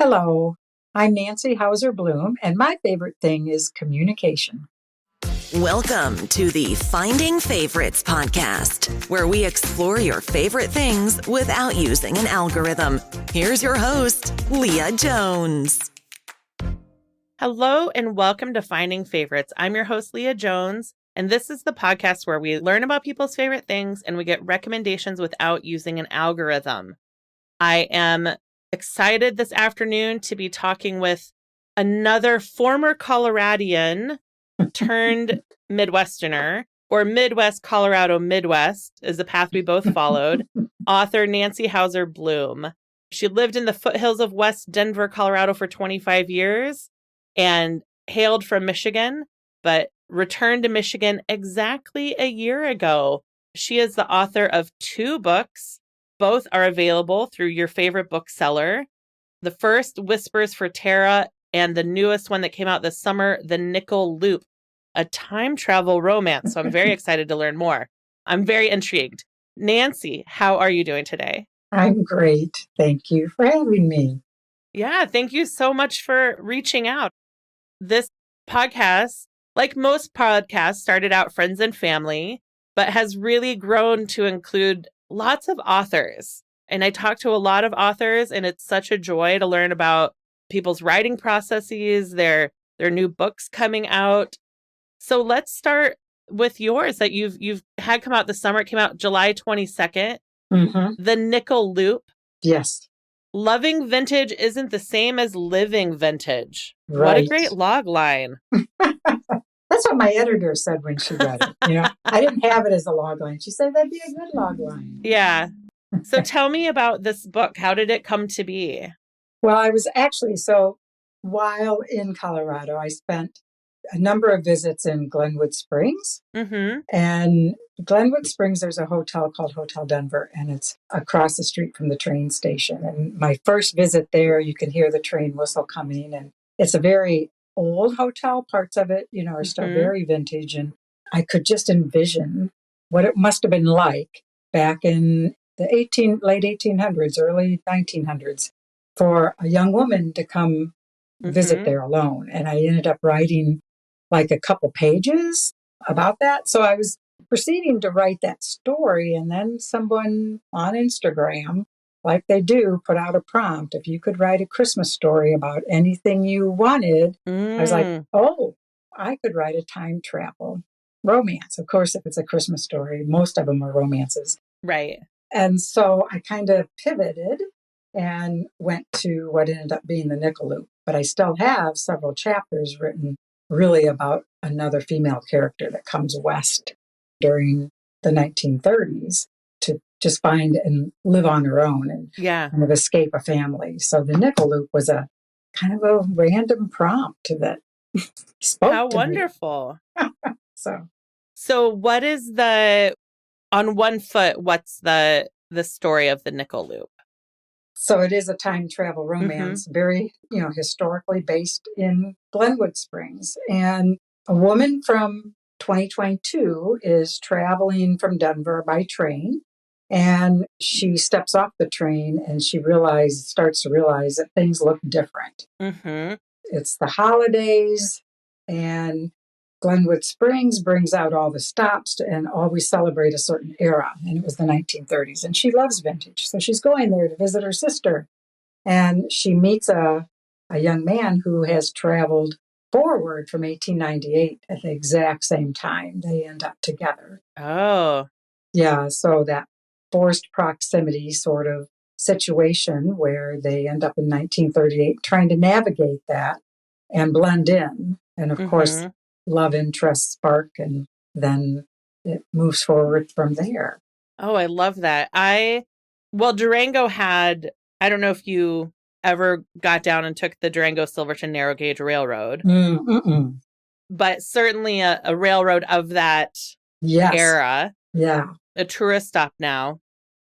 Hello, I'm Nancy Houser-Bluhm, and my favorite thing is communication. Welcome to the Finding Favorites podcast, where we explore your favorite things without using an algorithm. Here's your host, Leah Jones. Hello, and welcome to Finding Favorites. I'm your host, Leah Jones, and this is the podcast where we learn about people's favorite things and we get recommendations without using an algorithm. I am excited this afternoon to be talking with another former Coloradian turned Midwesterner, or Midwest, Colorado, Midwest is the path we both followed, author Nancy Houser-Bluhm. She lived in the foothills of West Denver, Colorado for 25 years and hailed from Michigan, but returned to Michigan exactly a year ago. She is the author of 2 books. Both are available through your favorite bookseller. The first, Whispers for Tara, and the newest one that came out this summer, The Nickel Loop, a time travel romance. So I'm very excited to learn more. I'm very intrigued. Nancy, how are you doing today? I'm great. Thank you for having me. Yeah, thank you so much for reaching out. This podcast, like most podcasts, started out friends and family, but has really grown to include lots of authors. And I talk to a lot of authors, and it's such a joy to learn about people's writing processes, their new books coming out. So let's start with yours that you've had come out this summer. It came out July 22nd. The Nickel Loop. Yes. Loving vintage isn't the same as living vintage. Right. What a great log line. That's what my editor said when she read it. I didn't have it as a log line. She said that'd be a good log line. Yeah. So tell me about this book. How did it come to be? Well, I was actually, while in Colorado, I spent a number of visits in Glenwood Springs. And Glenwood Springs, there's a hotel called Hotel Denver, and it's across the street from the train station. And my first visit there, you can hear the train whistle coming. And it's a very old hotel. Parts of it, are still very vintage. And I could just envision what it must have been like back in the late 1800s, early 1900s, for a young woman to come visit there alone. And I ended up writing like a couple pages about that. So I was proceeding to write that story, and then someone on Instagram, like they do, put out a prompt. If you could write a Christmas story about anything you wanted, I was like, oh, I could write a time travel romance. Of course, if it's a Christmas story, most of them are romances. Right. And so I kind of pivoted and went to what ended up being the Nickel Loop. But I still have several chapters written really about another female character that comes west during the 1930s to just find and live on her own and kind of escape a family. So the Nickel Loop was a kind of a random prompt that spoke How to wonderful. me. So what is on one foot, what's the story of the Nickel Loop? So it is a time travel romance, very, historically based in Glenwood Springs. And a woman from 2022 is traveling from Denver by train. And she steps off the train and she starts to realize that things look different. It's the holidays, and Glenwood Springs brings out all the stops and always celebrate a certain era. And it was the 1930s. And she loves vintage. So she's going there to visit her sister. And she meets a young man who has traveled forward from 1898 at the exact same time. They end up together. Oh. Yeah. So that forced proximity sort of situation where they end up in 1938 trying to navigate that and blend in. And of course, love interests spark, and then it moves forward from there. Oh, I love that. Durango had, I don't know if you ever got down and took the Durango Silverton Narrow Gauge Railroad, but certainly a railroad of that era. Yeah. A tourist stop now.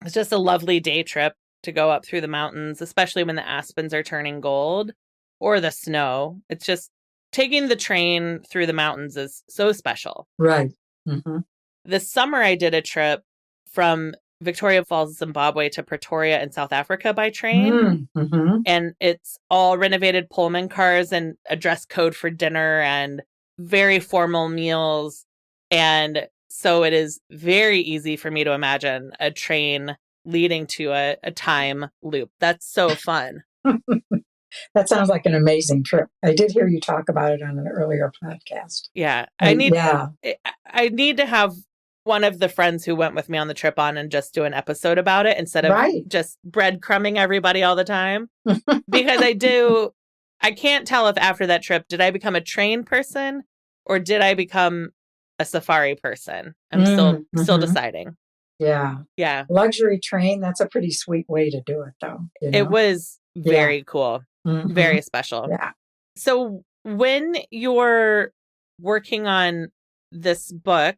It's just a lovely day trip to go up through the mountains, especially when the aspens are turning gold or the snow. It's just taking the train through the mountains is so special. Right. This summer, I did a trip from Victoria Falls, Zimbabwe to Pretoria in South Africa by train. Mm-hmm. And it's all renovated Pullman cars and a dress code for dinner and very formal meals. And so it is very easy for me to imagine a train leading to a time loop. That's so fun. That sounds like an amazing trip. I did hear you talk about it on an earlier podcast. Yeah. Yeah. I need to have one of the friends who went with me on the trip on and just do an episode about it instead of Right. just breadcrumbing everybody all the time. Because I can't tell if after that trip, did I become a train person or did I become a safari person? I'm still deciding. Yeah. Yeah. Luxury train, that's a pretty sweet way to do it, though. You know? It was very cool. Mm-hmm. Very special. Yeah. So when you're working on this book,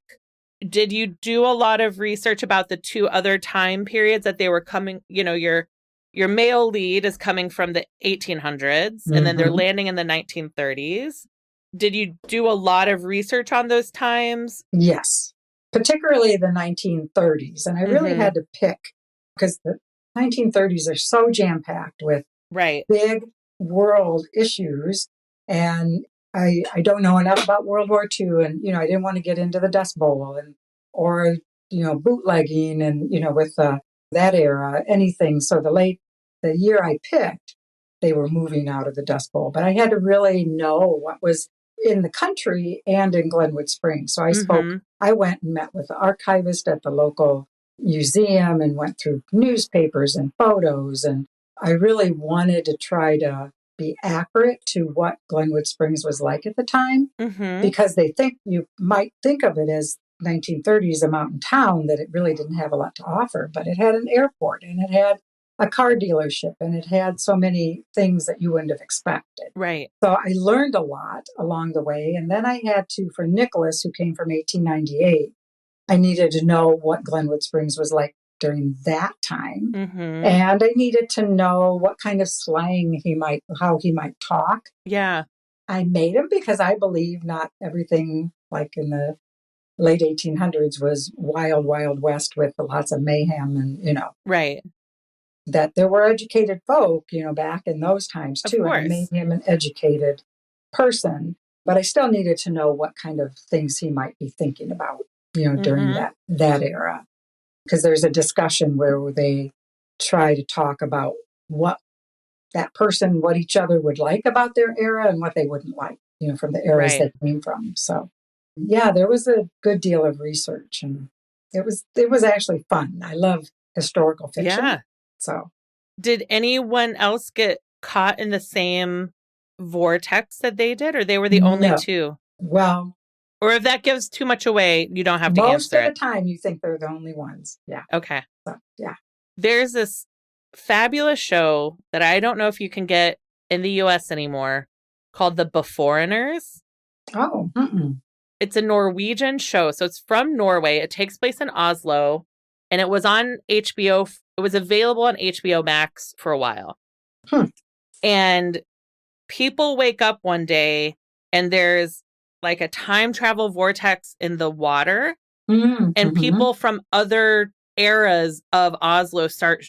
did you do a lot of research about the two other time periods that they were coming, your male lead is coming from the 1800s and then they're landing in the 1930s. Did you do a lot of research on those times? Yes, particularly the 1930s. And I really had to pick because the 1930s are so jam-packed with big world issues. And I don't know enough about World War II. And, I didn't want to get into the Dust Bowl or bootlegging and, with that era, anything. So the year I picked, they were moving out of the Dust Bowl. But I had to really know what was in the country and in Glenwood Springs. So I went and met with the archivist at the local museum and went through newspapers and photos. And I really wanted to try to be accurate to what Glenwood Springs was like at the time, because you might think of it as 1930s, a mountain town, that it really didn't have a lot to offer, but it had an airport and it had a car dealership and it had so many things that you wouldn't have expected. Right. So I learned a lot along the way. And then I had to, for Nicholas, who came from 1898, I needed to know what Glenwood Springs was like during that time. And I needed to know what kind of slang how he might talk. Yeah. I made him because I believe not everything like in the late 1800s was wild, wild west with lots of mayhem and, Right. That there were educated folk, back in those times too. And I made him an educated person, but I still needed to know what kind of things he might be thinking about, during that era. Because there's a discussion where they try to talk about what each other would like about their era and what they wouldn't like, from the eras they came from. So, yeah, there was a good deal of research, and it was actually fun. I love historical fiction. Yeah. So, did anyone else get caught in the same vortex that they did, or they were the only two? Well, or if that gives too much away, you don't have to answer it. Most of the time, you think they're the only ones. Yeah. Okay. So, yeah. There's this fabulous show that I don't know if you can get in the U.S. anymore called The Beforeigners. Oh. It's a Norwegian show. So it's from Norway. It takes place in Oslo. And it was on HBO. It was available on HBO Max for a while. And people wake up one day and there's like a time travel vortex in the water. And people from other eras of Oslo start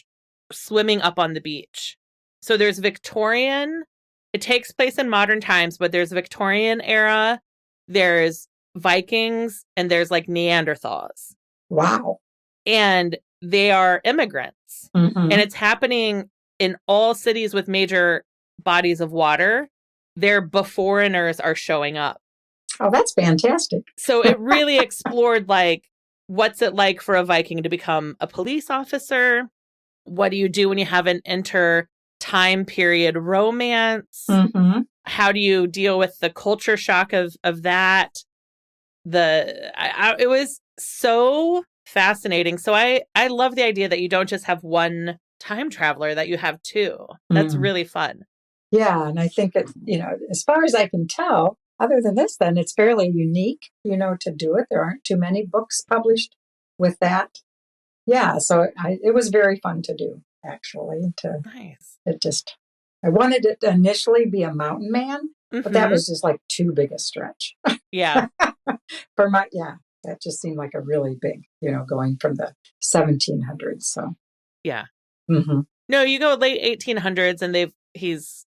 swimming up on the beach. So there's Victorian. It takes place in modern times, but there's Victorian era. There's Vikings and there's like Neanderthals. Wow. And they are immigrants. And it's happening in all cities with major bodies of water. Their beforeigners are showing up. Oh, that's fantastic. So it really explored like, what's it like for a Viking to become a police officer? What do you do when you have an inter-time period romance? How do you deal with the culture shock of that? It was so fascinating. So I love the idea that you don't just have one time traveler, that you have two. That's really fun. Yeah. And I think it's, as far as I can tell, other than this, then it's fairly unique, to do it. There aren't too many books published with that. Yeah. So it was very fun to do, actually. Nice. I wanted it to initially be a mountain man, but that was just like too big a stretch. Yeah. That just seemed like a really big, going from the 1700s. So, yeah. hmm No, you go late 1800s and he's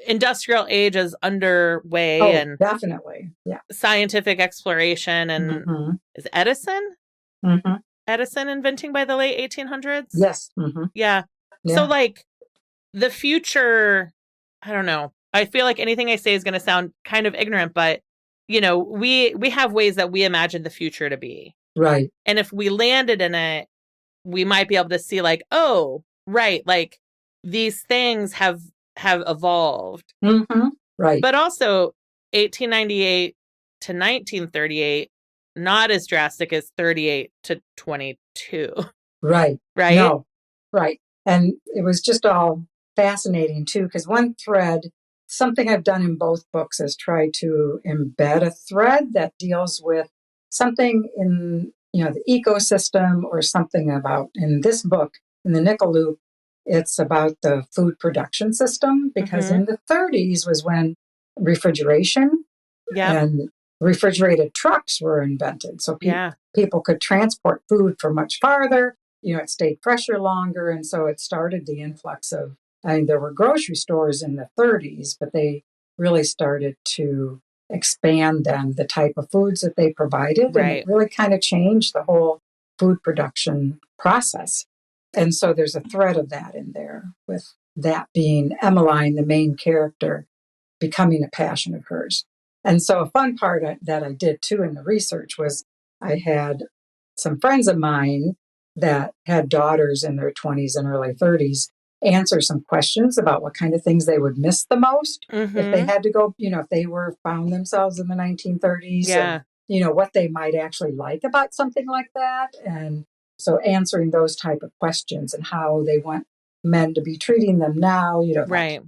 industrial age is underway oh, and definitely. Yeah. scientific exploration. And hmm is Edison? hmm Edison inventing by the late 1800s? Yes. Yeah. So Yeah. like the future, I don't know. I feel like anything I say is going to sound kind of ignorant, but we have ways that we imagine the future to be. Right. And if we landed in it, we might be able to see like, oh, right, like these things have evolved. Right. But also 1898 to 1938, not as drastic as 38 to 22. Right. Right? No. Right. And it was just all fascinating too, because one thread, something I've done in both books is try to embed a thread that deals with something in, the ecosystem or something about, in this book, in the Nickel Loop, it's about the food production system, because in the 30s was when refrigeration Yep. and refrigerated trucks were invented. So people could transport food for much farther. It stayed fresher longer. And so it started the influx of, there were grocery stores in the 30s, but they really started to expand then the type of foods that they provided. And it Right. really kind of changed the whole food production process. And so there's a thread of that in there, with that being Emmeline, the main character, becoming a passion of hers. And so a fun part that I did too in the research was I had some friends of mine that had daughters in their 20s and early 30s answer some questions about what kind of things they would miss the most if they had to go, if they found themselves in the 1930s, Yeah. and, what they might actually like about something like that. And so answering those type of questions and how they want men to be treating them now, Right.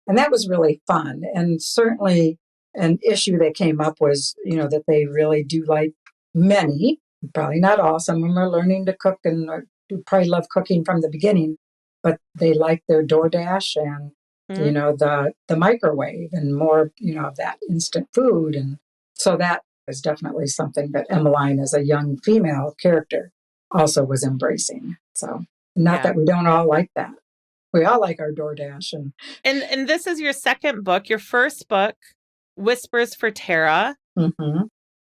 and that was really fun. And certainly an issue that came up was, that they really do like many, probably not all, some of them are learning to cook and probably love cooking from the beginning, but they like their DoorDash and, the microwave and more, of that instant food. And so that was definitely something that Emmeline, as a young female character, also was embracing. So not that we don't all like that. We all like our DoorDash. And this is your second book. Your first book, Whispers for Tara.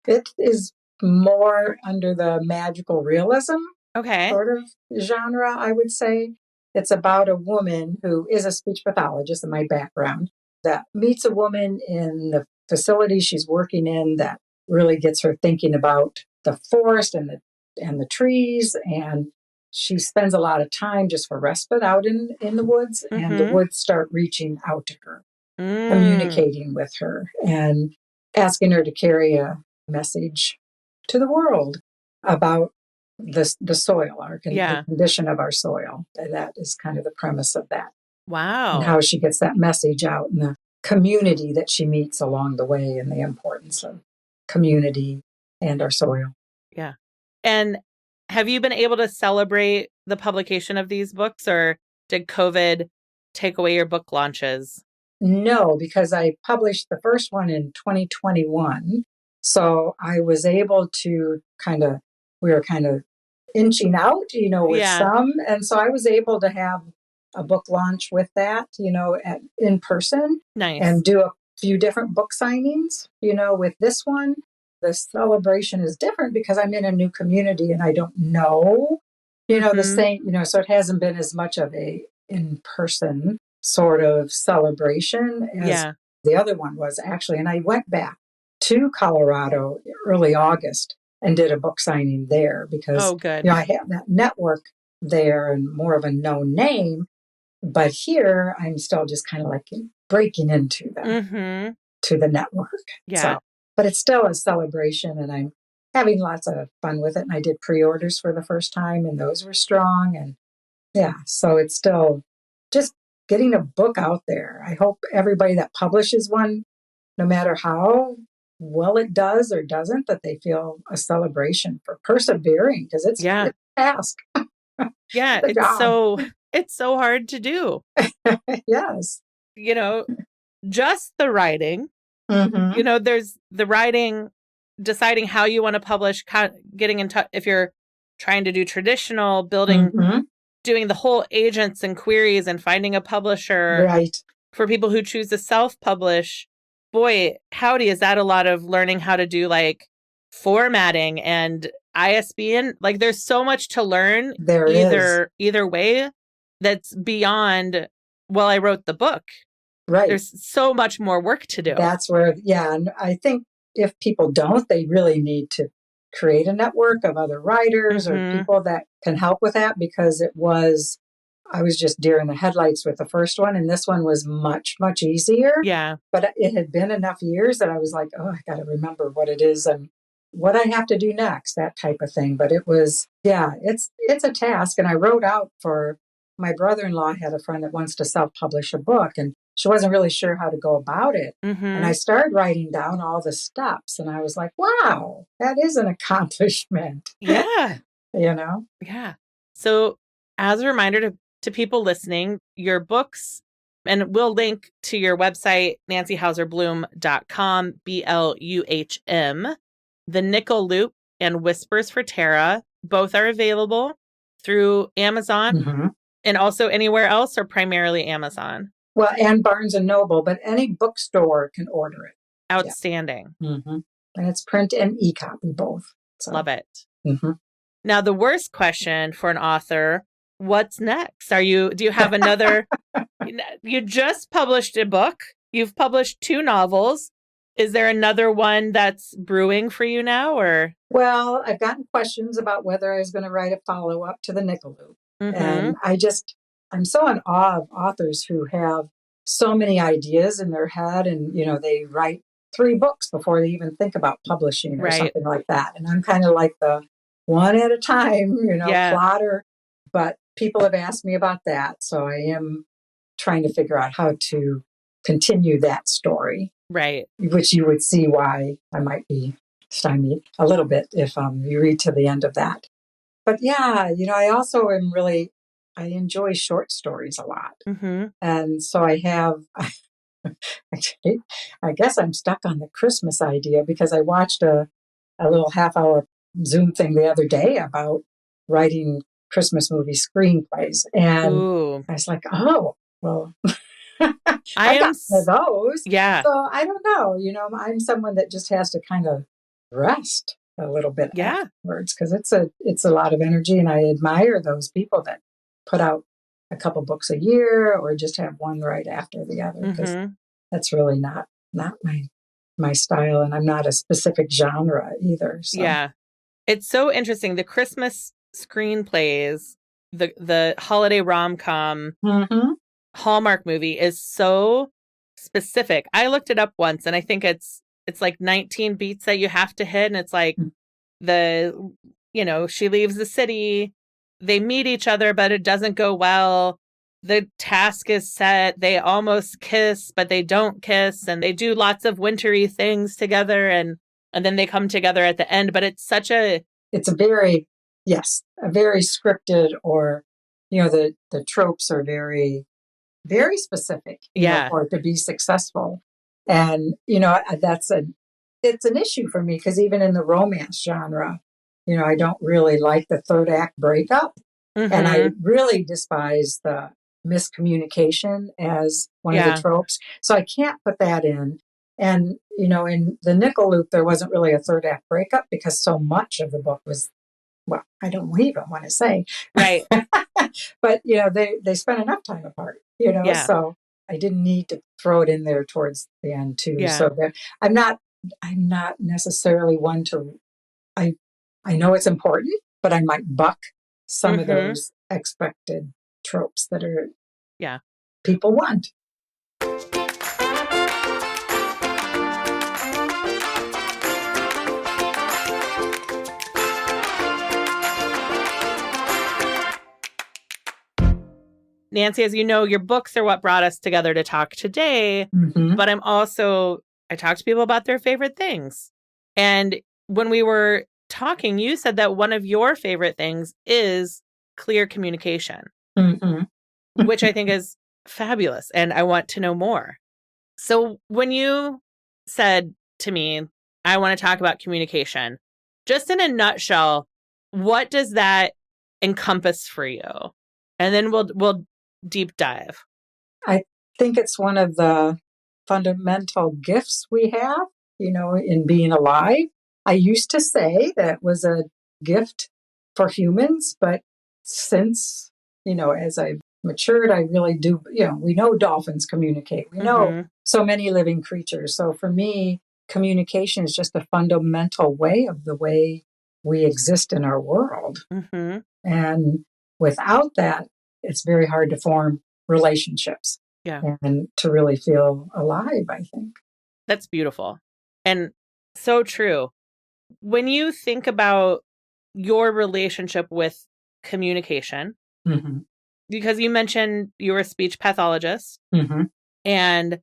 It is more under the magical realism sort of genre, I would say. It's about a woman who is a speech pathologist in my background that meets a woman in the facility she's working in that really gets her thinking about the forest and the trees, and she spends a lot of time just for respite out in the woods, and the woods start reaching out to her, communicating with her, and asking her to carry a message to the world about the soil, the condition of our soil. And that is kind of the premise of that. Wow. And how she gets that message out, and the community that she meets along the way, and the importance of community and our soil. Yeah. And have you been able to celebrate the publication of these books, or did COVID take away your book launches? No, because I published the first one in 2021. So I was able to we were kind of inching out, with some. And so I was able to have a book launch with that, in person. Nice. And do a few different book signings, with this one. The celebration is different because I'm in a new community and I don't know, the same, so it hasn't been as much of a in-person sort of celebration as the other one was, actually. And I went back to Colorado early August and did a book signing there because I have that network there and more of a known name. But here I'm still just kind of like breaking into the network. Yeah. So, but it's still a celebration, and I'm having lots of fun with it. And I did pre-orders for the first time, and those were strong. And so it's still just getting a book out there. I hope everybody that publishes one, no matter how well it does or doesn't, that they feel a celebration for persevering, because it's a task. Yeah, it's so hard to do. Yes. Just the writing. There's the writing deciding how you want to publish, getting in touch, if you're trying to do traditional building, Mm-hmm. doing the whole agents and queries and finding a publisher. Right. For people who choose to self-publish, boy, howdy, is that a lot of learning how to do like formatting and ISBN. Like there's so much to learn There is. either way that's beyond, well, I wrote the book. Right. There's so much more work to do. That's where, yeah. And I think if people don't, they really need to create a network of other writers or people that can help with that, because I was just deer in the headlights with the first one. And this one was much, much easier. Yeah. But it had been enough years that I was like, oh, I got to remember what it is and what I have to do next, that type of thing. But it was, yeah, it's a task. And I wrote out for my brother-in-law had a friend that wants to self-publish a book, and she wasn't really sure how to go about it. And I started writing down all the steps, and I was like, wow, that is an accomplishment. Yeah. You know? Yeah. So as a reminder to people listening, your books, and we'll link to your website, nancyhouserbluhm.com, BLUHM, The Nickel Loop and Whispers for Tara, both are available through Amazon and also anywhere else, or primarily Amazon. Well, and Barnes and Noble, but any bookstore can order it. Outstanding. Yeah. And it's print and e-copy both. So. Love it. Now, the worst question for an author, what's next? Do you have another, you just published a book. You've published 2 novels. Is there another one that's brewing for you now, or? Well, I've gotten questions about whether I was going to write a follow-up to the Nickel Loop. And I'm so in awe of authors who have so many ideas in their head, and, they write 3 books before they even think about publishing or something like that. And I'm kind of like the one at a time, plotter. But people have asked me about that. So I am trying to figure out how to continue that story. Right. Which you would see why I might be stymied a little bit if you read to the end of that. But yeah, I also I enjoy short stories a lot. And so I have, I guess I'm stuck on the Christmas idea, because I watched a little half-hour Zoom thing the other day about writing Christmas movie screenplays. And I was like, oh, well, I got one of those. Yeah. So I don't know, I'm someone that just has to kind of rest a little bit afterwards, because it's a lot of energy. And I admire those people that put out a couple books a year or just have one right after the other, because that's really not my style. And I'm not a specific genre either. So. Yeah. It's so interesting. The Christmas screenplays, the holiday rom-com Hallmark movie is so specific. I looked it up once, and I think it's like 19 beats that you have to hit. And it's like she leaves the city, they meet each other, but it doesn't go well. The task is set. They almost kiss, but they don't kiss. And they do lots of wintry things together. And then they come together at the end. But it's a very scripted, or, the tropes are very, very specific, for it to be successful. And, it's an issue for me, because even in the romance genre, I don't really like the third act breakup. And I really despise the miscommunication as one of the tropes. So I can't put that in. And, in the Nickel Loop, there wasn't really a third act breakup, because so much of the book was, well, I don't even want to say. Right. But, they spent enough time apart, so I didn't need to throw it in there towards the end too. Yeah. So I'm not necessarily one to, I know it's important, but I might buck some of those expected tropes that are, people want. Nancy, as you know, your books are what brought us together to talk today, but I talk to people about their favorite things. And when we were talking, you said that one of your favorite things is clear communication, which I think is fabulous. And I want to know more. So when you said to me I want to talk about communication. Just in a nutshell, what does that encompass for you? And then we'll deep dive. I think it's one of the fundamental gifts we have, in being alive. I used to say that was a gift for humans, but since, as I've matured, I really do, we know dolphins communicate. We know so many living creatures. So for me, communication is just a fundamental way of the way we exist in our world. And without that, it's very hard to form relationships and to really feel alive, I think. That's beautiful. And so true. When you think about your relationship with communication, because you mentioned you were a speech pathologist, and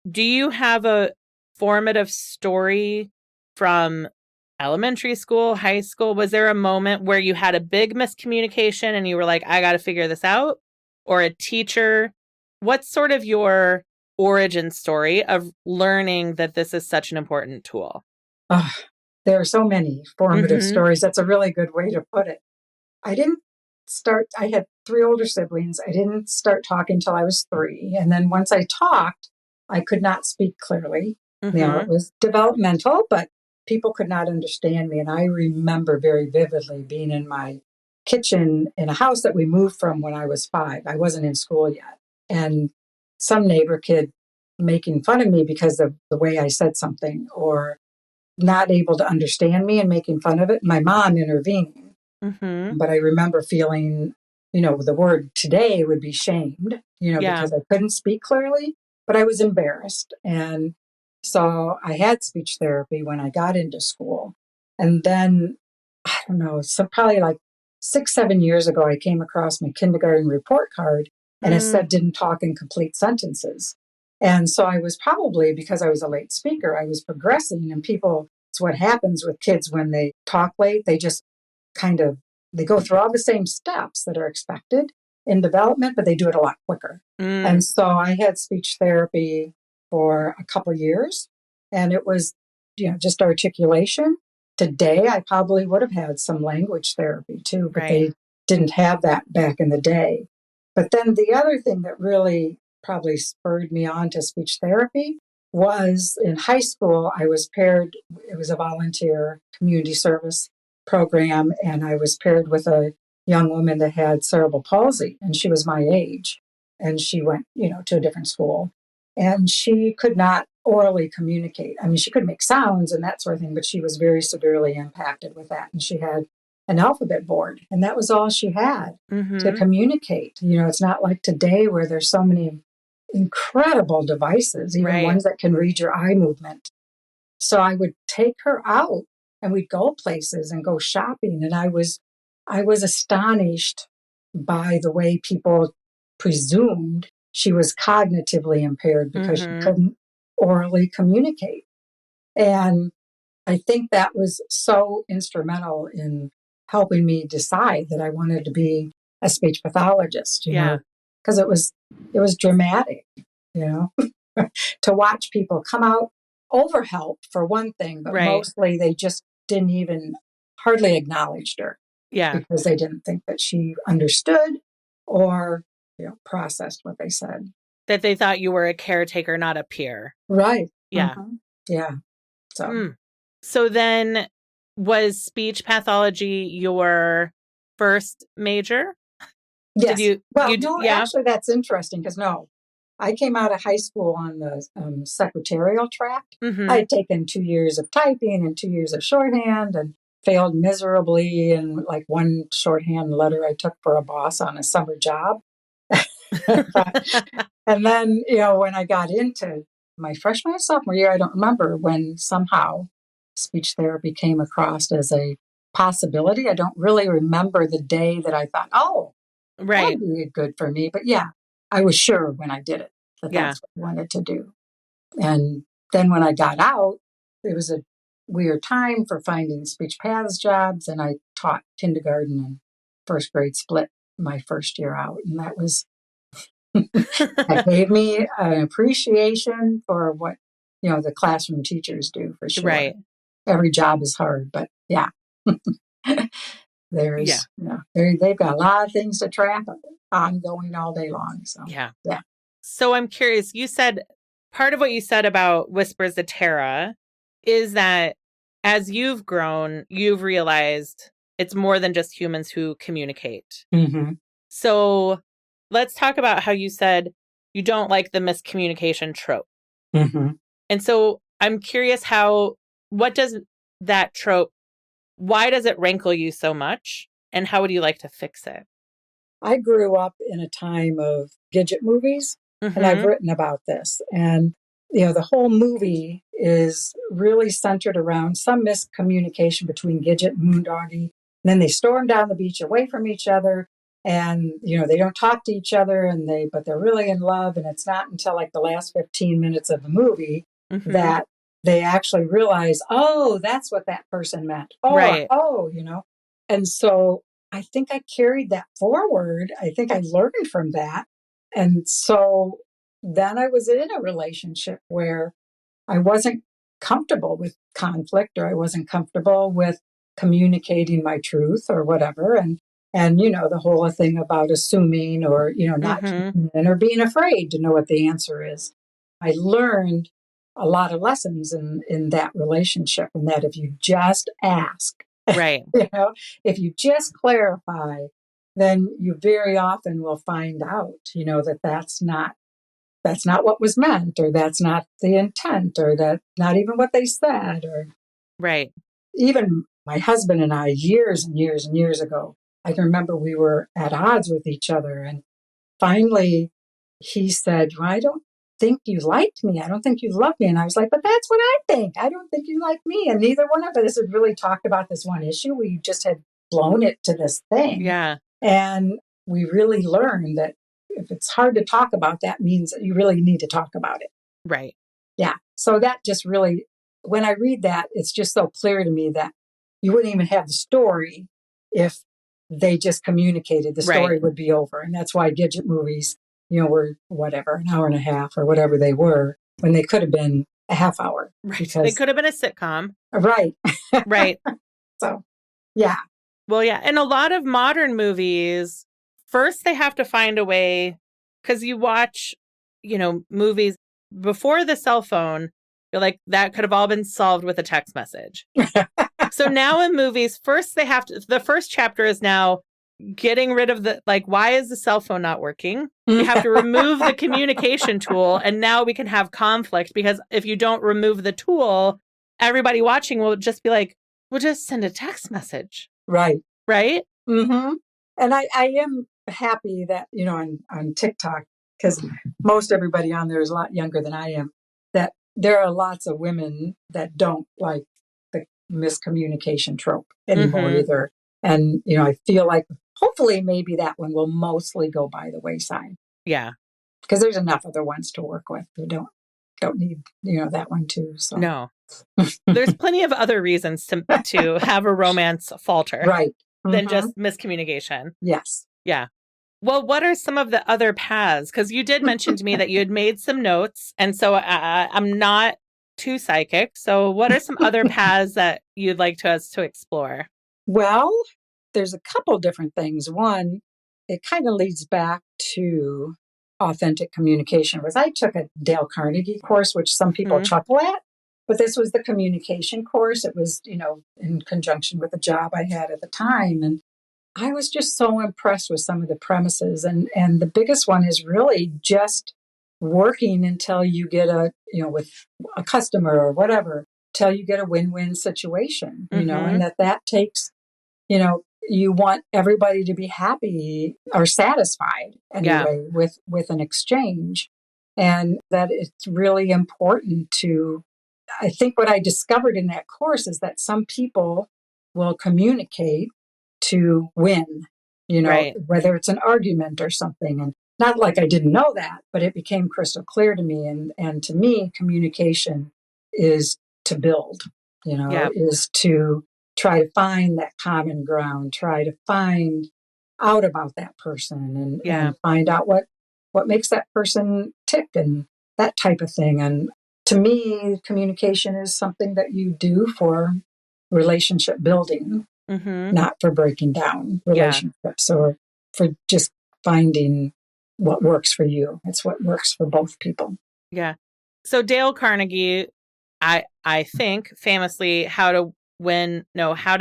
do you have a formative story from elementary school, high school? Was there a moment where you had a big miscommunication and you were like, I got to figure this out? Or a teacher? What's sort of your origin story of learning that this is such an important tool? There are so many formative stories. That's a really good way to put it. I had 3 older siblings. I didn't start talking till I was 3. And then once I talked, I could not speak clearly. It was developmental, but people could not understand me. And I remember very vividly being in my kitchen in a house that we moved from when I was 5. I wasn't in school yet. And some neighbor kid making fun of me because of the way I said something, or not able to understand me and making fun of it. My mom intervening. But I remember feeling, the word today would be shamed, because I couldn't speak clearly, but I was embarrassed. And so I had speech therapy when I got into school. And then, I don't know, probably like 6-7 years ago, I came across my kindergarten report card and it said didn't talk in complete sentences. And so I was probably, because I was a late speaker, I was progressing, and it's what happens with kids when they talk late. They just they go through all the same steps that are expected in development, but they do it a lot quicker. And so I had speech therapy for a couple years, and it was, just articulation. Today, I probably would have had some language therapy too, but they didn't have that back in the day. But then the other thing that really probably spurred me on to speech therapy was in high school. I was paired, it was a volunteer community service program, and I was paired with a young woman that had cerebral palsy, and she was my age, and she went, to a different school, and she could not orally communicate. I mean, she could make sounds and that sort of thing, but she was very severely impacted with that, and she had an alphabet board, and that was all she had to communicate. It's not like today where there's so many incredible devices, even ones that can read your eye movement. So I would take her out, and we'd go places and go shopping. And I was astonished by the way people presumed she was cognitively impaired because she couldn't orally communicate. And I think that was so instrumental in helping me decide that I wanted to be a speech pathologist, because it was dramatic, to watch people come out overhelped for one thing, but mostly they just didn't even hardly acknowledged her. Because they didn't think that she understood or, processed what they said. That they thought you were a caretaker, not a peer. Right. Yeah. Yeah. So then was speech pathology your first major? Yes. Actually, that's interesting because I came out of high school on the secretarial track. I had taken 2 years of typing and 2 years of shorthand and failed miserably in like one shorthand letter I took for a boss on a summer job. And then, when I got into my freshman or sophomore year, I don't remember, when somehow speech therapy came across as a possibility. I don't really remember the day that I thought, that'd be good for me. But I was sure when I did it that that's what I wanted to do. And then when I got out, it was a weird time for finding speech paths jobs, and I taught kindergarten and first grade split my first year out. And that was, that gave me an appreciation for what, the classroom teachers do, for sure. Right. every job is hard, but yeah. Yeah. They've got a lot of things to track ongoing all day long. So, Yeah. yeah. So I'm curious, you said part of what you said about Whispers of Terra is that as you've grown, you've realized it's more than just humans who communicate. Mm-hmm. So let's talk about how you said you don't like the miscommunication trope. Mm-hmm. And so I'm curious what does that trope, why does it rankle you so much? And how would you like to fix it? I grew up in a time of Gidget movies, and I've Mm-hmm. written about this. And, the whole movie is really centered around some miscommunication between Gidget and Moondoggie. And then they storm down the beach away from each other, and, they don't talk to each other, but they're really in love. And it's not until like the last 15 minutes of the movie Mm-hmm. that they actually realize, oh, that's what that person meant. Right. And so I think I carried that forward. I think I learned from that. And so then I was in a relationship where I wasn't comfortable with conflict, or I wasn't comfortable with communicating my truth or whatever. And the whole thing about assuming, or, not Mm-hmm. keeping in, or being afraid to know what the answer is. I learned a lot of lessons in that relationship, and that if you just ask, Right. if you just clarify, then you very often will find out, that that's not what was meant, or that's not the intent, or that's not even what they said. Or Right. even my husband and I, years and years and years ago, I can remember we were at odds with each other. And finally he said, well, I don't think you liked me. I don't think you love me. And I was like, but that's what I think. I don't think you like me. And neither one of us had really talked about this one issue. We just had blown it to this thing. Yeah. And we really learned that if it's hard to talk about, that means that you really need to talk about it. Right. Yeah. So that just really, when I read that, it's just so clear to me that you wouldn't even have the story if they just communicated. The story would be over. And that's why Gidget movies, were whatever, an hour and a half or whatever they were, when they could have been a half hour. Right. They could have been a sitcom. Right. Right. So, yeah. Well, yeah. And a lot of modern movies, first they have to find a way, because you watch, movies before the cell phone, you're like, that could have all been solved with a text message. So now in movies, first the first chapter is now getting rid of why is the cell phone not working? You have to remove the communication tool, and now we can have conflict, because if you don't remove the tool, everybody watching will just be like, we'll just send a text message. Right. Right? Mm-hmm. And I am happy that, on TikTok, because most everybody on there is a lot younger than I am, that there are lots of women that don't like the miscommunication trope anymore either. And, I feel like hopefully maybe that one will mostly go by the wayside. Yeah. Because there's enough other ones to work with. We don't need, that one too. So no. There's plenty of other reasons to have a romance falter. Right. Than just miscommunication. Yes. Yeah. Well, what are some of the other paths? Because you did mention to me that you had made some notes. And so I'm not too psychic. So what are some other paths that you'd like us to explore? Well, there's a couple different things. One, it kind of leads back to authentic communication. I took a Dale Carnegie course, which some people chuckle at, but this was the communication course. It was, in conjunction with the job I had at the time. And I was just so impressed with some of the premises. And the biggest one is really just working until you get with a customer or whatever, till you get a win-win situation, and that takes, you want everybody to be happy or satisfied anyway with an exchange. And that it's really important to, I think what I discovered in that course is that some people will communicate to win, whether it's an argument or something. And not like I didn't know that, but it became crystal clear to me. And to me, communication is to build, is to try to find that common ground, try to find out about that person and find out what makes that person tick and that type of thing. And to me, communication is something that you do for relationship building, not for breaking down relationships or for just finding what works for you. It's what works for both people. Yeah. So Dale Carnegie, I think famously how to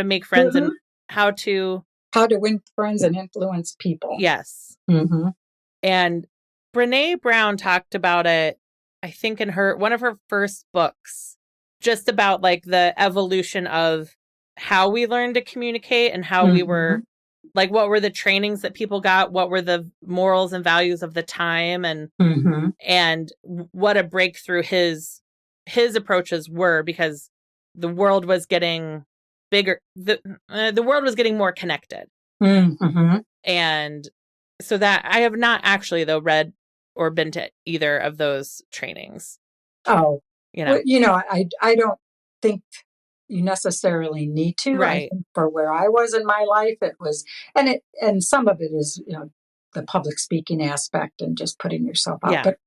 make friends and how to win friends and influence people. Yes. And Brene Brown talked about it, I think in one of her first books, just about like the evolution of how we learned to communicate and how we were like, what were the trainings that people got? What were the morals and values of the time? And what a breakthrough his approaches were, because the world was getting bigger. The world was getting more connected. And so that I have not actually, though, read or been to either of those trainings. Oh, I don't think you necessarily need to. Right. I think for where I was in my life, it was, and some of it is, the public speaking aspect and just putting yourself out. But,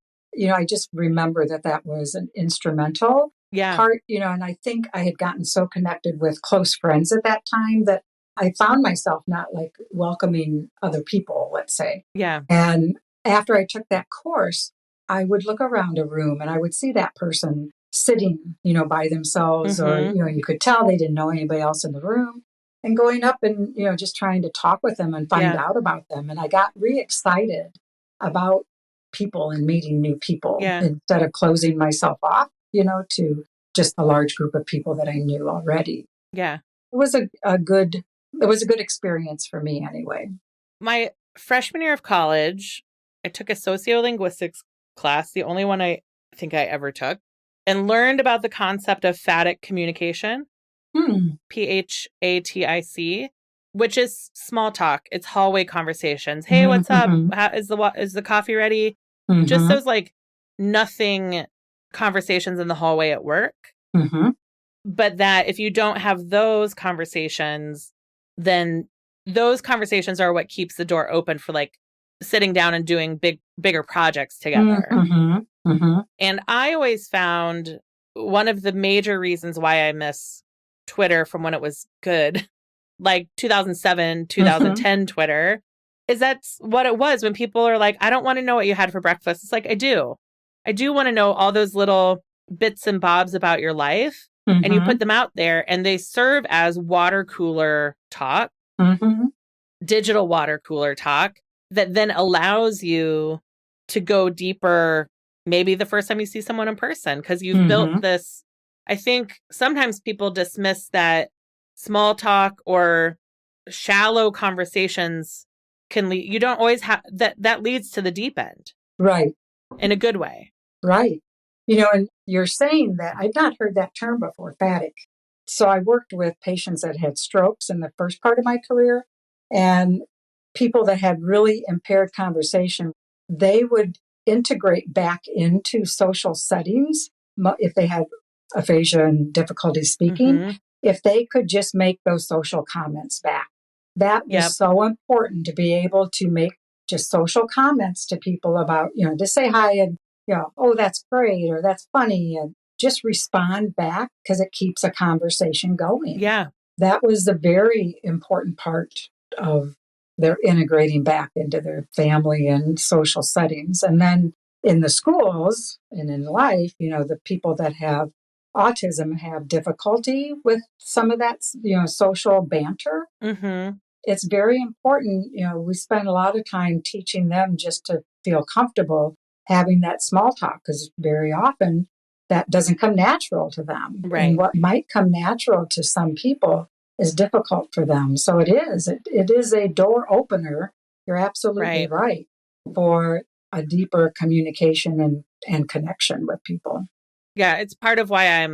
I just remember that was an instrumental part, and I think I had gotten so connected with close friends at that time that I found myself not like welcoming other people, let's say. Yeah. And after I took that course, I would look around a room and I would see that person sitting, by themselves, or, you could tell they didn't know anybody else in the room, and going up and, just trying to talk with them and find out about them. And I got re-excited about people and meeting new people instead of closing myself off, to just a large group of people that I knew already. Yeah. It was a good experience for me anyway. My freshman year of college, I took a sociolinguistics class, the only one I think I ever took, and learned about the concept of phatic communication, PHATIC, which is small talk. It's hallway conversations. Hey, what's up? Is the coffee ready? Just those like nothing conversations in the hallway at work. But that if you don't have those conversations, then those conversations are what keeps the door open for like sitting down and doing bigger projects together. And I always found one of the major reasons why I miss Twitter from when it was good, like 2007, 2010 Twitter, is that's what it was when people are like, I don't want to know what you had for breakfast. It's like, I do want to know all those little bits and bobs about your life. And you put them out there and they serve as water cooler talk, digital water cooler talk that then allows you to go deeper, maybe the first time you see someone in person, because you've built this. I think sometimes people dismiss that small talk or shallow conversations can lead. You don't always have that leads to the deep end. Right. In a good way. Right. And you're saying that I've not heard that term before, phatic. So I worked with patients that had strokes in the first part of my career, and people that had really impaired conversation. They would integrate back into social settings if they had aphasia and difficulty speaking, if they could just make those social comments back. That was so important, to be able to make just social comments to people about, to say hi and, oh, that's great, or that's funny, and just respond back, because it keeps a conversation going. Yeah. That was the very important part of their integrating back into their family and social settings. And then in the schools and in life, the people that have autism have difficulty with some of that, social banter. It's very important. We spend a lot of time teaching them just to feel comfortable having that small talk, because very often that doesn't come natural to them. Right. And what might come natural to some people is difficult for them. So it is a door opener. You're absolutely right, for a deeper communication and connection with people. Yeah, it's part of why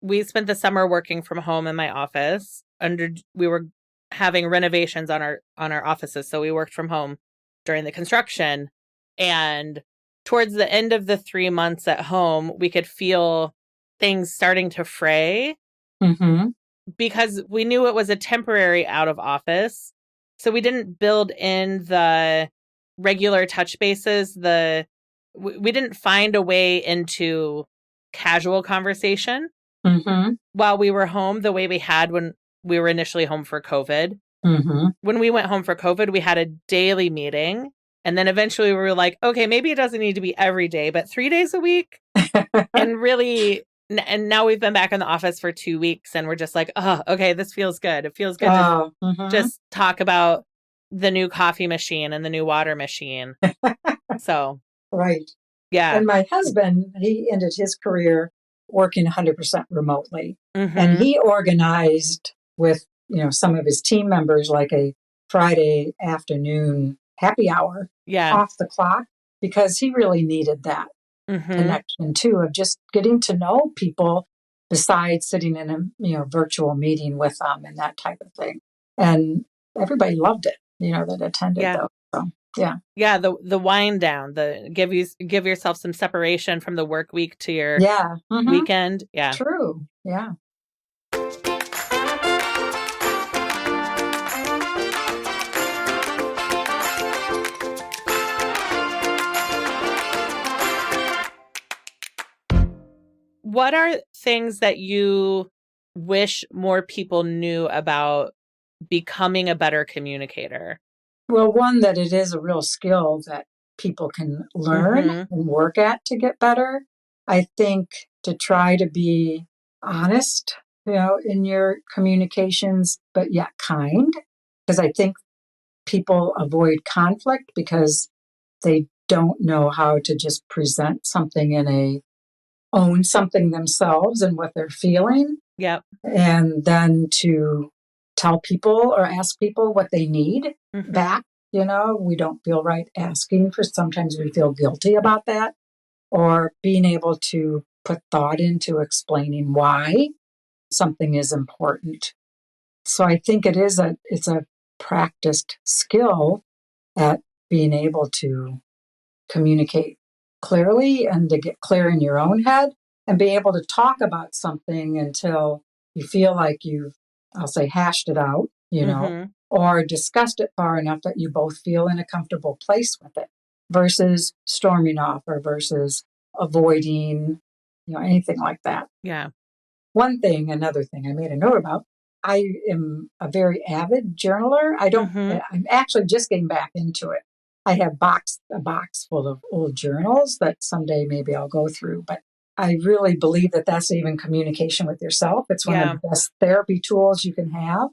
we spent the summer working from home in my office. We were having renovations on our offices, so we worked from home during the construction. And towards the end of the 3 months at home, we could feel things starting to fray, because we knew it was a temporary out of office. So we didn't build in the regular touch bases. We didn't find a way into casual conversation Mm-hmm. while we were home the way we had when we were initially home for COVID. Mm-hmm. When we went home for COVID, we had a daily meeting. And then eventually we were like, okay, maybe it doesn't need to be every day, but 3 days a week. And really, and now we've been back in the office for 2 weeks and we're just like, oh, okay, this feels good. It feels good to Mm-hmm. just talk about the new coffee machine and the new water machine. So, Right. yeah. And my husband, he ended his career working 100% remotely. Mm-hmm. And he organized with, some of his team members like a Friday afternoon happy hour off the clock because he really needed that connection too of just getting to know people besides sitting in a virtual meeting with them and that type of thing. And everybody loved it, that attended though. So yeah. Yeah, the wind down, the give yourself some separation from the work week to your weekend. Yeah. True. Yeah. What are things that you wish more people knew about becoming a better communicator? Well, one, that it is a real skill that people can learn and work at to get better. I think to try to be honest, in your communications, but yet kind, because I think people avoid conflict because they don't know how to just present something own something themselves and what they're feeling. Yep. And then to tell people or ask people what they need back. We don't feel right asking for, sometimes we feel guilty about that, or being able to put thought into explaining why something is important. So I think it's a practiced skill at being able to communicate clearly and to get clear in your own head and be able to talk about something until you feel like I'll say, hashed it out, or discussed it far enough that you both feel in a comfortable place with it versus storming off or versus avoiding, anything like that. Yeah. Another thing I made a note about, I am a very avid journaler. I'm actually just getting back into it. I have a box full of old journals that someday maybe I'll go through, but I really believe that that's even communication with yourself. It's one of the best therapy tools you can have.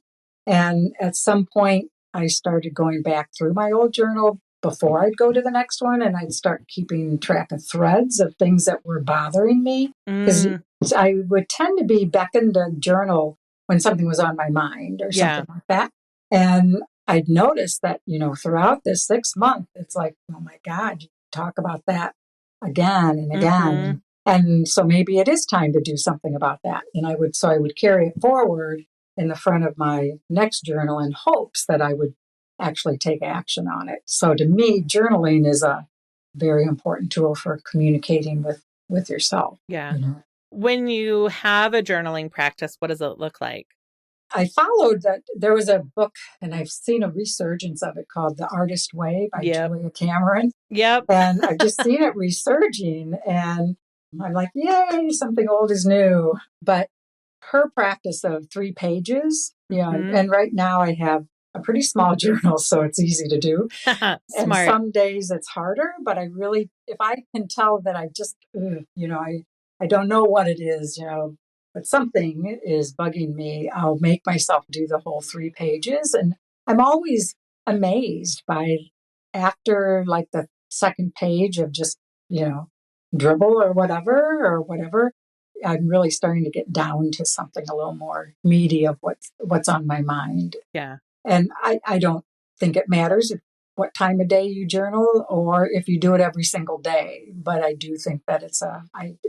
And at some point, I started going back through my old journal before I'd go to the next one, and I'd start keeping track of threads of things that were bothering me. Because I would tend to be beckoned to journal when something was on my mind or something like that. And I'd noticed that, throughout this 6 months, it's like, oh my God, you talk about that again and again. And so maybe it is time to do something about that. And I would carry it forward in the front of my next journal in hopes that I would actually take action on it. So to me, journaling is a very important tool for communicating with yourself. Yeah. When you have a journaling practice, what does it look like? I followed that. There was a book, and I've seen a resurgence of it called The Artist Way by Julia Cameron. Yep. And I've just seen it resurging, and I'm like, yay, something old is new. But her practice of 3 pages, and right now I have a pretty small journal, so it's easy to do. And some days it's harder, but if I can tell that I just, I don't know what it is, but something is bugging me, I'll make myself do the whole 3 pages. And I'm always amazed by after like the second page of just, dribble or whatever, I'm really starting to get down to something a little more meaty of what's on my mind. Yeah. And I don't think it matters what time of day you journal or if you do it every single day. But I do think that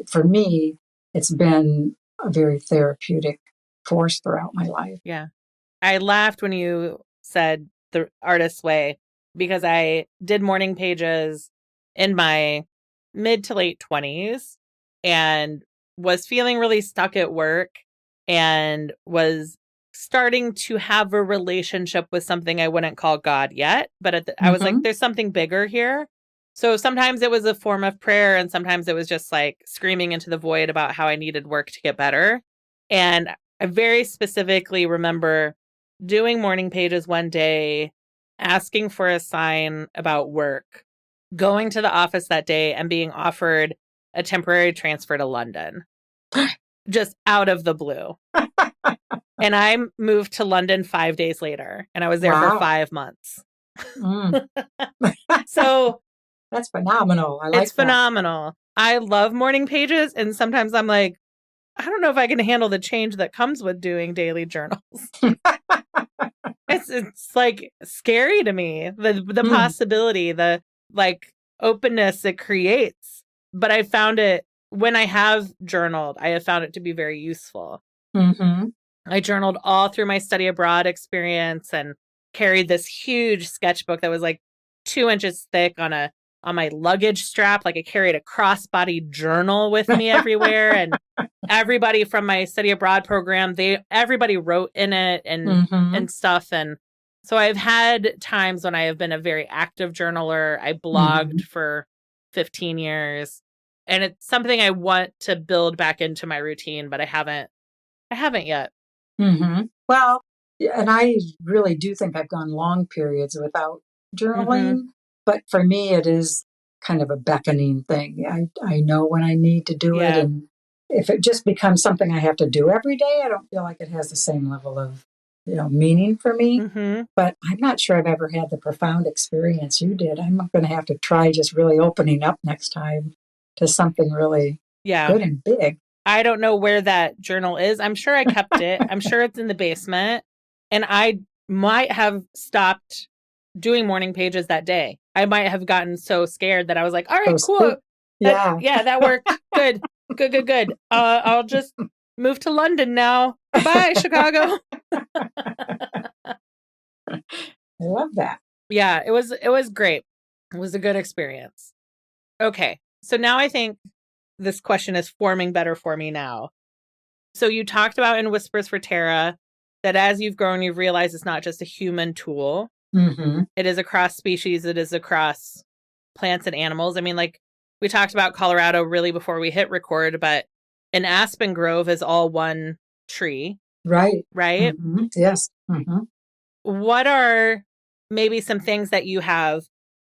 for me, it's been a very therapeutic force throughout my life. Yeah. I laughed when you said the artist's way because I did morning pages in my mid to late 20s and was feeling really stuck at work and was starting to have a relationship with something I wouldn't call God yet. But I was like, there's something bigger here. So sometimes it was a form of prayer, and sometimes it was just like screaming into the void about how I needed work to get better. And I very specifically remember doing morning pages one day, asking for a sign about work, going to the office that day and being offered a temporary transfer to London, just out of the blue. And I moved to London 5 days later, and I was there for Wow. 5 months. Mm. So That's phenomenal. I like it's that. phenomenal. I love morning pages, and sometimes I'm like, I don't know if I can handle the change that comes with doing daily journals. It's like scary to me, the possibility, the like openness it creates. But I found it, when I have journaled, I have found it to be very useful. Mm-hmm. I journaled all through my study abroad experience and carried this huge sketchbook that was like 2 inches thick on my luggage strap. Like I carried a crossbody journal with me everywhere. And everybody from my study abroad program, everybody wrote in it and stuff. And so I've had times when I have been a very active journaler. I blogged for 15 years, and it's something I want to build back into my routine, but I haven't yet. Mm-hmm. Well, and I really do think I've gone long periods without journaling, but for me, it is kind of a beckoning thing. I know when I need to do it, Yeah. and if it just becomes something I have to do every day, I don't feel like it has the same level of meaning for me. But I'm not sure I've ever had the profound experience you did. I'm going to have to try just really opening up next time to something really good and big. I don't know where that journal is. I'm sure I kept it. I'm sure it's in the basement. And I might have stopped doing morning pages that day. I might have gotten so scared that I was like, all right, cool. Yeah. That worked. Good. Good. I'll just move to London now. Goodbye, Chicago. I love that. Yeah, it was great. It was a good experience. Okay. So now I think this question is forming better for me now. So you talked about in Whispers for Tara that as you've grown, you've realized it's not just a human tool. It is across species. It is across plants and animals. I mean, like we talked about Colorado really before we hit record, but an aspen grove is all one tree. Right. Right? Yes. What are maybe some things that you have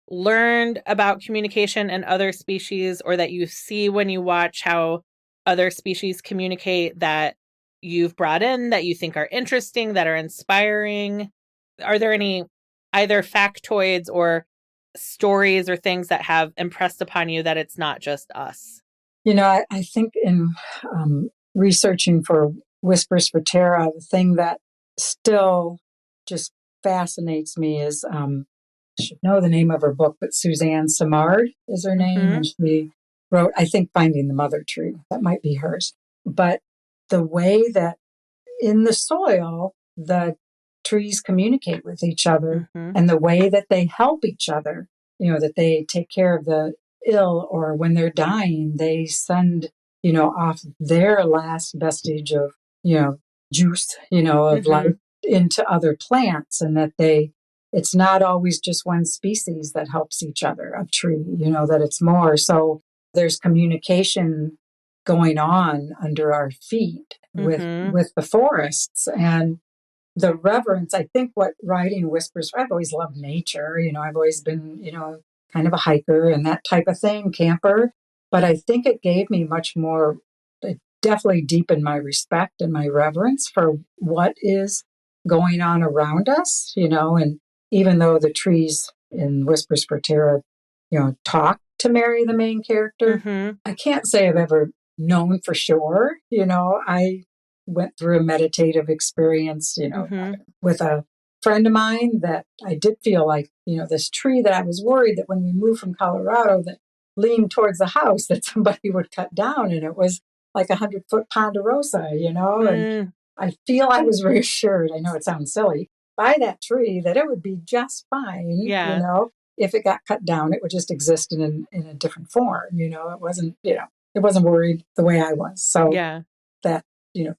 learned about communication and other species, or that you see when you watch how other species communicate, that you've brought in that you think are interesting, that are inspiring? Are there any either factoids or stories or things that have impressed upon you that it's not just us? I think in researching for Whispers for Tara, the thing that still just fascinates me is, I should know the name of her book, but Suzanne Simard is her name. And she wrote, I think, Finding the Mother Tree. That might be hers. But the way that in the soil, the trees communicate with each other and the way that they help each other, that they take care of the ill, or when they're dying, they send, off their last vestige of, juice, of life into other plants, and that it's not always just one species that helps each other, a tree, that it's more. So there's communication going on under our feet with the forests, and the reverence. I think what writing Whispers, I've always loved nature. I've always been, kind of a hiker and that type of thing, camper. But I think it gave me much more, it definitely deepened my respect and my reverence for what is going on around us, and even though the trees in Whispers for Tara, talk to Mary, the main character, I can't say I've ever known for sure. I went through a meditative experience, with a friend of mine, that I did feel like, this tree that I was worried that when we moved from Colorado that leaned towards the house that somebody would cut down, and it was like 100-foot ponderosa, and I feel I was reassured, I know it sounds silly, by that tree that it would be just fine, if it got cut down. It would just exist in a different form, it wasn't worried the way I was. So that,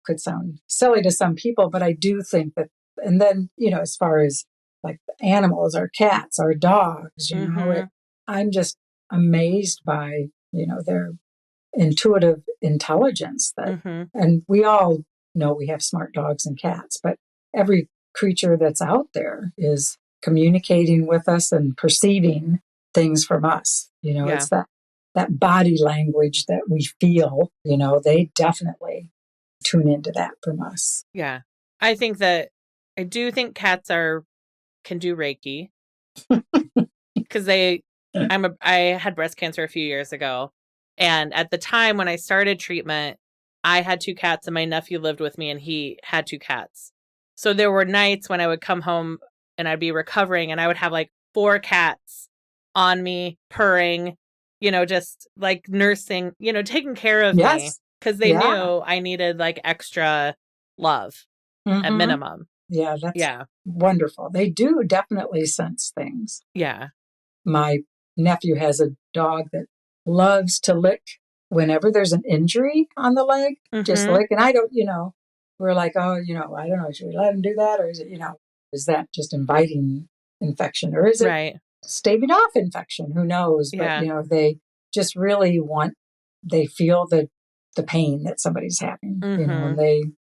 could sound silly to some people, but I do think that, and then, as far as like animals, our cats, our dogs, amazed by, their intuitive intelligence that, Mm-hmm. and we all know we have smart dogs and cats, but every creature that's out there is communicating with us and perceiving things from us. Yeah. It's that body language that we feel, they definitely tune into that from us. Yeah. I do think cats can do Reiki because I had breast cancer a few years ago. And at the time when I started treatment, I had 2 cats and my nephew lived with me and he had 2 cats. So there were nights when I would come home and I'd be recovering and I would have like 4 cats on me purring, just like nursing, taking care of me Yes. because they knew I needed like extra love at Mm-hmm. minimum. Yeah, that's Yeah. wonderful. They do definitely sense things. Yeah. My nephew has a dog that loves to lick whenever there's an injury on the leg, just Mm-hmm. lick. And I don't, we're like, oh, I don't know, should we let him do that? Or is it, is that just inviting infection? Or is it Right. staving off infection? Who knows? But, Yeah. they just really they feel the pain that somebody's having, Mm-hmm. and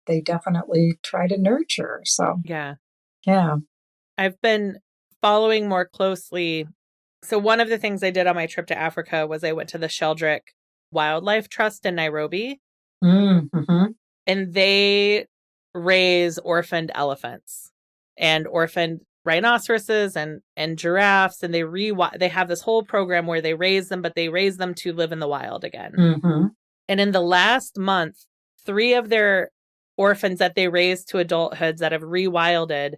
they definitely try to nurture. So, Yeah. yeah. I've been following more closely. So one of the things I did on my trip to Africa was I went to the Sheldrick Wildlife Trust in Nairobi, Mm-hmm. and they raise orphaned elephants and orphaned rhinoceroses and giraffes, and they have this whole program where they raise them, but they raise them to live in the wild again. Mm-hmm. And in the last month, 3 of their orphans that they raised to adulthoods that have rewilded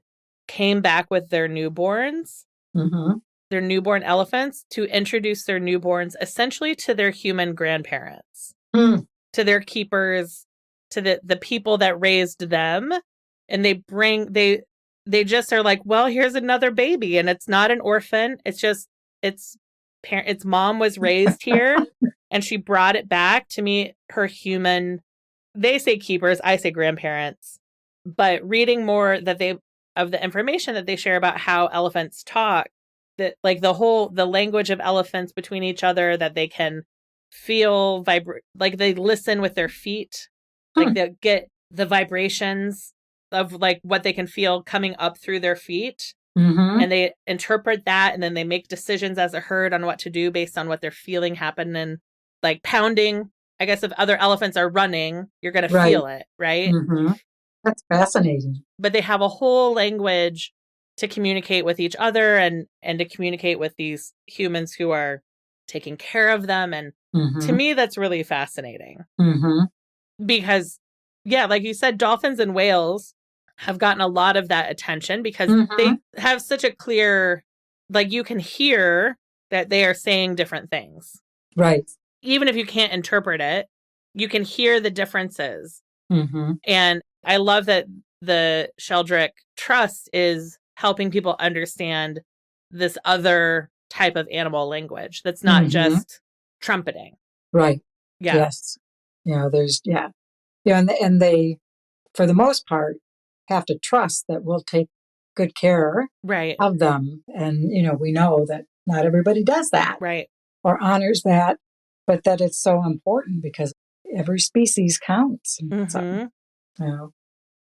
came back with their newborns, Mm-hmm. their newborn elephants, to introduce their newborns essentially to their human grandparents, to their keepers, to the people that raised them. And they just are like, well, here's another baby. And it's not an orphan. Its mom was raised here and she brought it back to meet her human, they say keepers, I say grandparents. But reading more of the information that they share about how elephants talk, that like the language of elephants between each other, that they can feel like they listen with their feet, like they get the vibrations of like what they can feel coming up through their feet. Mm-hmm. And they interpret that, and then they make decisions as a herd on what to do based on what they're feeling happen. And like pounding, I guess if other elephants are running, you're going to feel it, right? Mm-hmm. That's fascinating. But they have a whole language to communicate with each other and to communicate with these humans who are taking care of them. And to me, that's really fascinating. Mm-hmm. Because, yeah, like you said, dolphins and whales have gotten a lot of that attention because they have such a clear, like you can hear that they are saying different things. Right. Even if you can't interpret it, you can hear the differences. Mm-hmm. And I love that the Sheldrick Trust is helping people understand this other type of animal language that's not just trumpeting. Right. Yeah. Yes. There's, and they, for the most part, have to trust that we'll take good care of them. And, we know that not everybody does that. Right. Or honors that, but that it's so important because every species counts.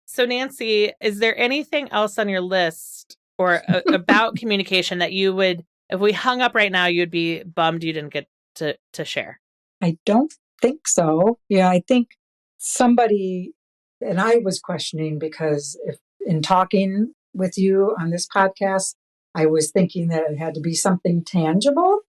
So, Nancy, is there anything else on your list or about communication that you would, if we hung up right now, you'd be bummed you didn't get to share? I don't think so. Yeah, I think somebody, and I was questioning because if in talking with you on this podcast, I was thinking that it had to be something tangible.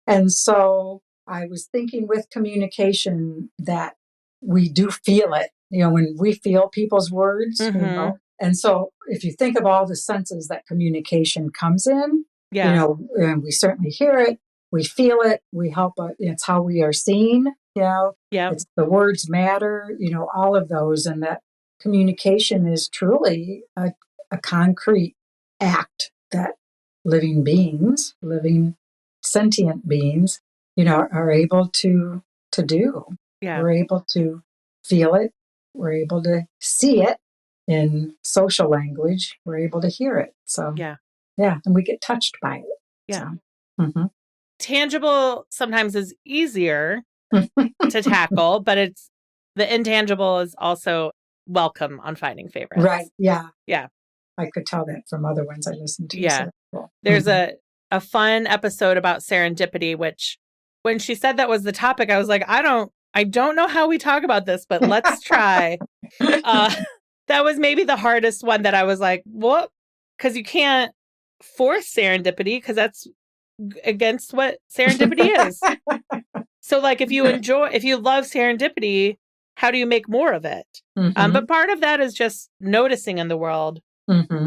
And so I was thinking with communication that we do feel it, when we feel people's words, And so if you think of all the senses that communication comes in, and we certainly hear it, we feel it, we help, it's how we are seen, it's the words matter, all of those. And that communication is truly a concrete act that living sentient beings, are able to do. Yeah. We're able to feel it. We're able to see it in social language. We're able to hear it. So, and we get touched by it. Yeah. So, tangible sometimes is easier to tackle, but the intangible is also welcome on Finding Favorites. Right. Yeah. Yeah. I could tell that from other ones I listened to. Yeah. So cool. There's a fun episode about serendipity, which when she said that was the topic, I was like, I don't know how we talk about this, but let's try. That was maybe the hardest one that I was like, what? Because you can't force serendipity because that's against what serendipity is. So like if you love serendipity, how do you make more of it? But part of that is just noticing in the world,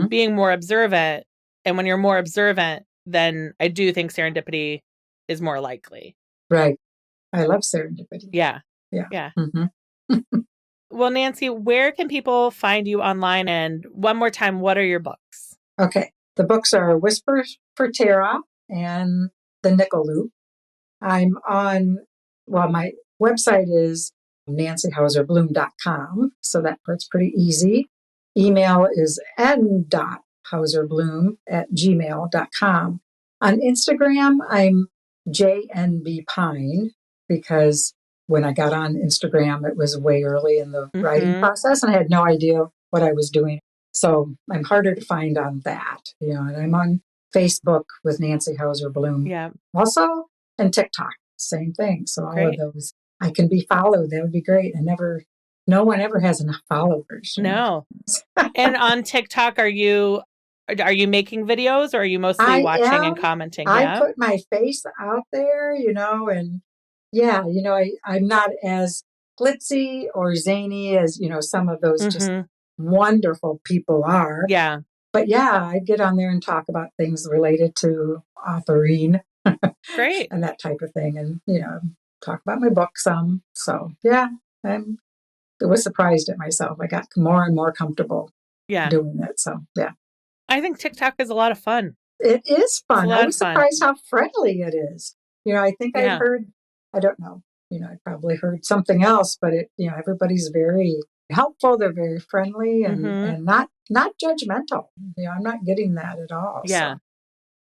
being more observant. And when you're more observant, then I do think serendipity is more likely. Right. I love serendipity. Yeah. Yeah. Well, Nancy, where can people find you online? And one more time, what are your books? Okay. The books are Whispers for Tara and The Nickel Loop. I'm on, my website is nancyhouserbloom.com. So that part's pretty easy. Email is n.houserbloom@gmail.com. On Instagram, I'm JNBPine because when I got on Instagram, it was way early in the writing process and I had no idea what I was doing. So I'm harder to find on that, and I'm on Facebook with Nancy Houser-Bluhm. Yeah. Also, and TikTok, same thing. So all Great. of those, I can be followed. That would be great. No one ever has enough followers. No. And on TikTok, are you making videos or are you mostly watching and commenting? I put my face out there, and I'm not as glitzy or zany as, some of those just wonderful people are. Yeah. But yeah, I get on there and talk about things related to authoring. Great. And that type of thing. And, talk about my book some. So yeah, I was surprised at myself. I got more and more comfortable doing it. So yeah. I think TikTok is a lot of fun. It is fun. I was surprised how friendly it is. I think I heard, I don't know, I probably heard something else, but everybody's very helpful. They're very friendly and not judgmental. I'm not getting that at all. Yeah. So.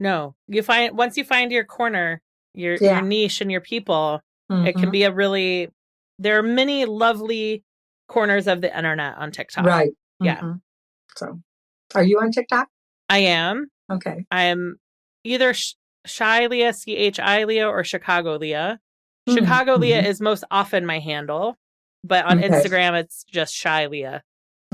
No, once you find your corner, your niche and your people, it can be there are many lovely corners of the internet on TikTok. Right. Yeah. So are you on TikTok? I am. Okay. I am either Shy Leah, CHI Leah, or Chicago Leah. Chicago Leah is most often my handle, but on Instagram, it's just Shy Leah.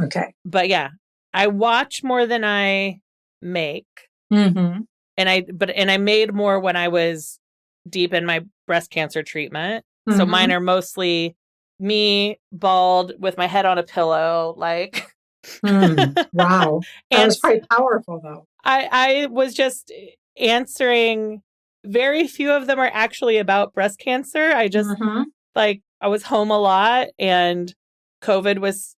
Okay. But yeah, I watch more than I make. And I made more when I was deep in my breast cancer treatment. So mine are mostly me bald with my head on a pillow, like. Wow. That was quite powerful though. I was just answering. Very few of them are actually about breast cancer. I just I was home a lot and COVID was,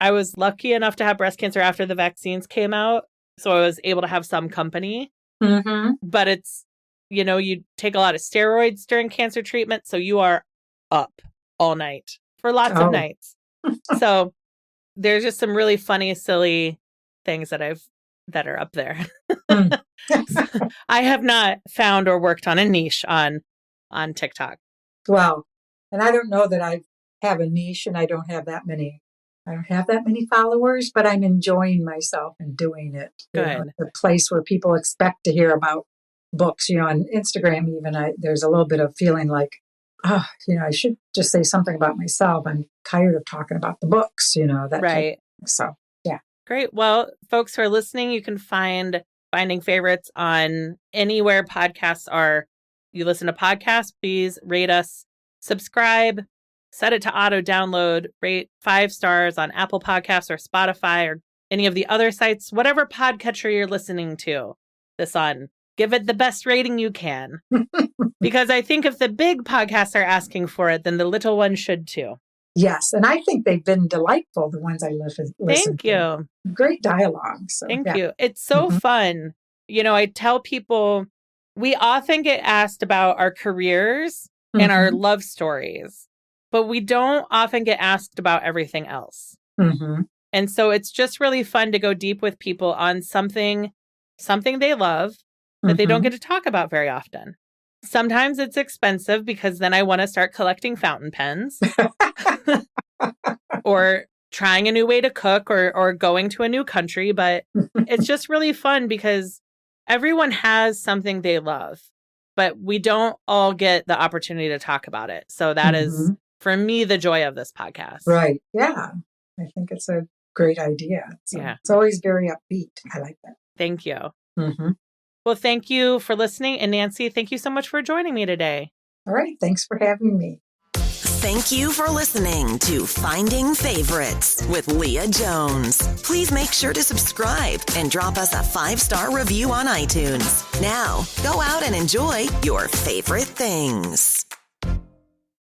I was lucky enough to have breast cancer after the vaccines came out. So I was able to have some company, but it's, you take a lot of steroids during cancer treatment. So you are up all night for lots of nights. So there's just some really funny, silly things that are up there. I have not found or worked on a niche on TikTok. Well, and I don't know that I have a niche and I don't have that many followers, but I'm enjoying myself and doing it. Good. The place where people expect to hear about books, on Instagram, even there's a little bit of feeling like, I should just say something about myself. I'm tired of talking about the books, that right. So, yeah. Great. Well, folks who are listening, you can find Finding Favorites on anywhere podcasts are. You listen to podcasts, please rate us, subscribe, set it to auto download, rate 5 stars on Apple Podcasts or Spotify or any of the other sites, whatever podcatcher you're listening to this on. Give it the best rating you can. Because I think if the big podcasts are asking for it, then the little ones should too. Yes. And I think they've been delightful, the ones I listen Thank you. to. Great dialogue. So, Thank you. It's so fun. I tell people we often get asked about our careers and our love stories, but we don't often get asked about everything else. And so it's just really fun to go deep with people on something they love that they don't get to talk about very often. Sometimes it's expensive because then I want to start collecting fountain pens or trying a new way to cook or going to a new country. But it's just really fun because everyone has something they love, but we don't all get the opportunity to talk about it. So that is, for me, the joy of this podcast. Right. Yeah. I think it's a great idea. It's always very upbeat. I like that. Thank you. Mm-hmm. Well, thank you for listening. And Nancy, thank you so much for joining me today. All right. Thanks for having me. Thank you for listening to Finding Favorites with Leah Jones. Please make sure to subscribe and drop us a 5-star review on iTunes. Now, go out and enjoy your favorite things.